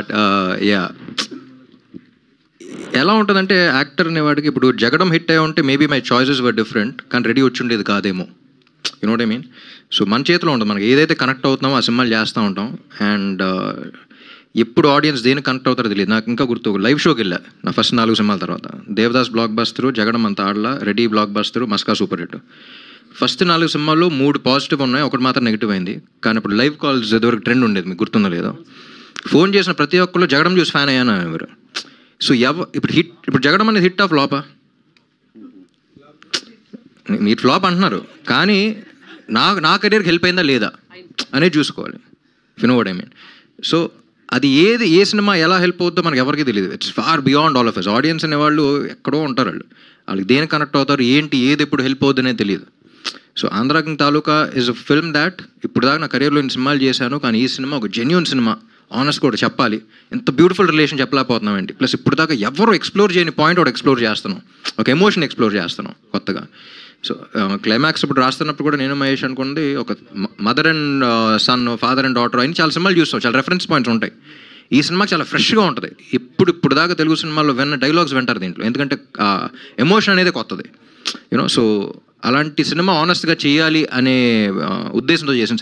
But yeah ఎలా ఉంటుందంటే actor అనేవాడికి ఇప్పుడు జగడం హిట్ అయ్యి ఉంటే maybe my choices were different, కానీ రెడీ వచ్చి ఉండేది కాదేమో. You know what I mean? So మన చేతిలో ఉంటుంది, మనకి ఏదైతే కనెక్ట్ అవుతున్నామో ఆ సినిమాలు చేస్తూ ఉంటాం. అండ్ ఎప్పుడు ఆడియన్స్ దేనికి కనెక్ట్ అవుతారో తెలియదు. నాకు ఇంకా గుర్తు, లైవ్ షోకి వెళ్ళా నా ఫస్ట్ 4 సినిమాల తర్వాత. దేవదాస్ బ్లాక్ బస్టరు, జగడం అంత ఆడలా, Ready blockbuster, Maska super hit. First 4 సినిమాల్లో 3 పాజిటివ్ ఉన్నాయి, ఒకటి మాత్రం నెగిటివ్ అయింది. కానీ ఇప్పుడు లైవ్ కాల్స్ ఇదివరకు ట్రెండ్ ఉండేది, మీకు గుర్తుందో లేదో. ఫోన్ చేసిన ప్రతి ఒక్కళ్ళు జగడం చూసి ఫ్యాన్ అయ్యాను ఎవరు. సో ఇప్పుడు జగడం అనేది హిట్ ఆఫ్ ఫ్లాపా? మీరు ఫ్లాప్ అంటున్నారు, కానీ నా కెరీర్కి హెల్ప్ అయిందా లేదా అనేది చూసుకోవాలి. You know what I mean? So అది ఏ సినిమా ఎలా హెల్ప్ అవుతుందో మనకి ఎవరికి తెలియదు. It's far beyond all of us. Audience అనేవాళ్ళు ఎక్కడో ఉంటారు, వాళ్ళకి దేనికి కనెక్ట్ అవుతారు, ఏది ఎప్పుడు హెల్ప్ అవుతుంది అనేది తెలియదు. So Andhra king taluka is a film that ఇప్పుడు దాకా నా కెరీర్లో ఇన్ని సినిమాలు చేశాను, కానీ ఈ సినిమా ఒక జెన్యూన్ సినిమా. ఆనెస్ట్ కూడా చెప్పాలి, ఎంత బ్యూటిఫుల్ రిలేషన్ చెప్పలేకపోతున్నామండి. ప్లస్ ఇప్పుడు దాకా ఎవరు ఎక్స్ప్లోర్ చేయని పాయింట్ ఒకటి ఎక్స్ప్లోర్ చేస్తున్నాం, ఒక ఎమోషన్ ఎక్స్ప్లోర్ చేస్తున్నాం కొత్తగా. సో క్లైమాక్స్ ఇప్పుడు రాస్తున్నప్పుడు కూడా నేను మహేష్ అనుకుంది ఒక mother and son, father and daughter అని చాలా సినిమాలు చూస్తాం, చాలా రెఫరెన్స్ పాయింట్స్ ఉంటాయి. ఈ సినిమా చాలా ఫ్రెష్గా ఉంటుంది. ఇప్పుడు దాకా తెలుగు సినిమాల్లో డైలాగ్స్ వింటారు దీంట్లో, ఎందుకంటే ఎమోషన్ అనేది కొత్తది. యూనో, సో అలాంటి సినిమా ఆనెస్ట్గా చేయాలి అనే ఉద్దేశంతో చేసిన